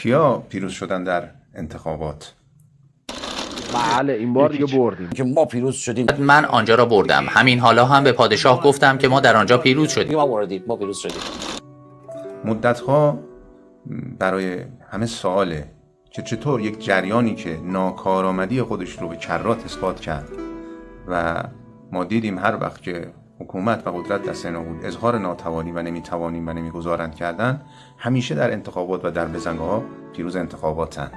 کیا پیروز شدن در انتخابات؟ بله این بار دیگه بردیم که ما پیروز شدیم. من آنجا را بردم. همین حالا هم به پادشاه گفتم که ما در آنجا پیروز شدیم. ما پیروز شدیم. مدتها برای همه سواله که چطور یک جریانی که ناکارآمدی خودش رو به کرات اثبات کرد و ما دیدیم هر وقت که حکومت و قدرت دست اینا بود اظهار ناتوانی و نمیتوانیم و نمیگذارند کردن، همیشه در انتخابات و در بزنگاه پیروز انتخاباتن.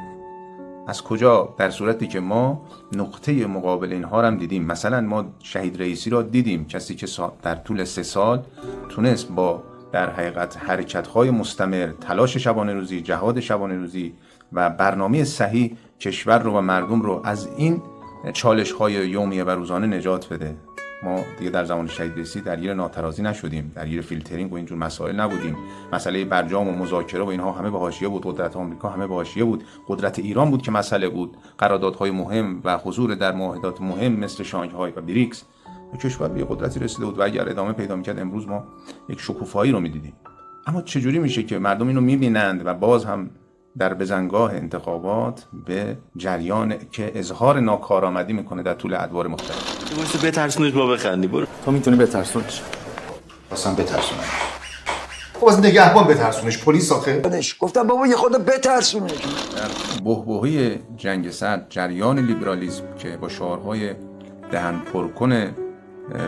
از کجا؟ در صورتی که ما نقطه مقابل اینها رو هم دیدیم. مثلا ما شهید رئیسی را دیدیم، کسی که در طول 3 سال تونست با در حقیقت حرکت‌های مستمر، تلاش شبانه روزی، جهاد شبانه روزی و برنامه صحیح کشور رو و مردم رو از این چالش‌های یومیه و روزانه نجات بده. ما دیگه در زمان شهید رئیسی درگیر ناترازی نشدیم، درگیر فیلترینگ و اینجور مسائل نبودیم. مسئله برجام و مذاکره و اینها همه به حاشیه بود. قدرت آمریکا همه به حاشیه بود. قدرت ایران بود که مسئله بود. قراردادهای مهم و حضور در معاهدات مهم مثل شانگهای و بریکس، کشور به قدرتی رسیده بود و اگر ادامه پیدا می‌کرد امروز ما یک شکوفایی رو می‌دیدیم. اما چجوری میشه که مردم اینو می‌بینند و باز هم در بزنگاه انتخابات به جریان که اظهار ناکارآمدی میکنه در طول ادوار مختلف؟ واسه بترسونش ما بخندی. برو تو میتونی بترسونش. واسم بترسونش. خب از نگهبان بترسونش، پلیس آخه. گفتم بابا یه خود بترسونش. در بحبوحه جنگ سرد جریان لیبرالیسم که با شعارهای دهن پرکن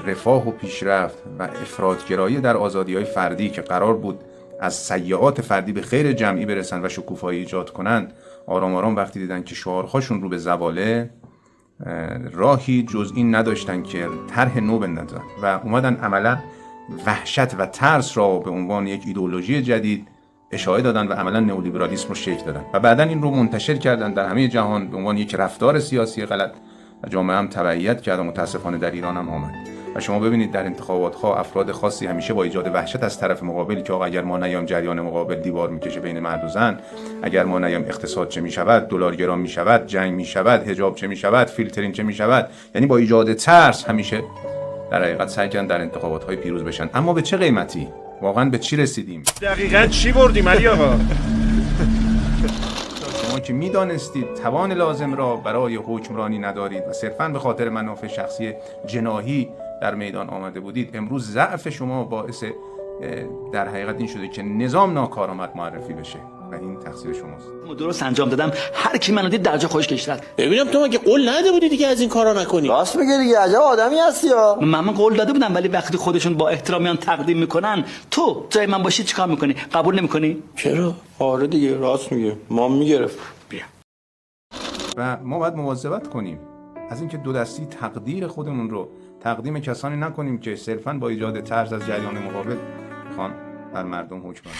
رفاه و پیشرفت و افراط‌گرایی در آزادی‌های فردی که قرار بود از سیئات فردی به خیر جمعی برسن و شکوفایی ایجاد کنند، آرام آرام وقتی دیدن که شعارهاشون رو به زواله، راهی جز این نداشتن که طرح نو بندازن و اومدن عملا وحشت و ترس را به عنوان یک ایدئولوژی جدید اشاعه دادن و عملا نئولیبرالیسم رو شکل دادن و بعدن این رو منتشر کردن در همه جهان به عنوان یک رفتار سیاسی غلط و جامعه هم تبعیت کرد و متاسفانه در ایران هم آمد. و شما ببینید در انتخابات ها افراد خاصی همیشه با ایجاد وحشت از طرف مقابل که آقا اگر ما نیام جریان مقابل دیوار میکشه بین مرد و زن، اگر ما نیام اقتصاد چه میشود، دلار گران میشود، جنگ میشود، حجاب چه میشود، فیلترینگ چه میشود، یعنی با ایجاد ترس همیشه در حقیقت سعی کردن در انتخابات های پیروز بشن. اما به چه قیمتی؟ واقعا به چی رسیدیم؟ دقیقاً چی بردیم علی آقا؟ شما که میدانستید توان لازم را برای حکمرانی ندارید و صرفاً به خاطر منافع شخصی جناحی در میدان آمده بودید، امروز ضعف شما باعث در حقیقت این شده که نظام ناکارآمد معرفی بشه و این تقصیر شماست. درست انجام دادم، هر کی منو دید درجا خودش کشید. ببینم تو مگه قول نداده بودی دیگه از این کارا نکنی؟ راست میگه دیگه، عجب آدمی هستی یا. من قول داده بودم ولی وقتی خودشون با احترام میان تقدیم میکنن، تو جای من باشی چیکار میکنی؟ قبول نمیکنی؟ چرا؟ آره دیگه راست میگه، ما میگرفت. بیا. و ما باید مواظبت کنیم از اینکه دو دستی تقدیر خودمون رو تقدیم کسانی نکنیم که صرفاً با ایجاد ترس از جریان مقابل خوان بر مردم حکم کنند.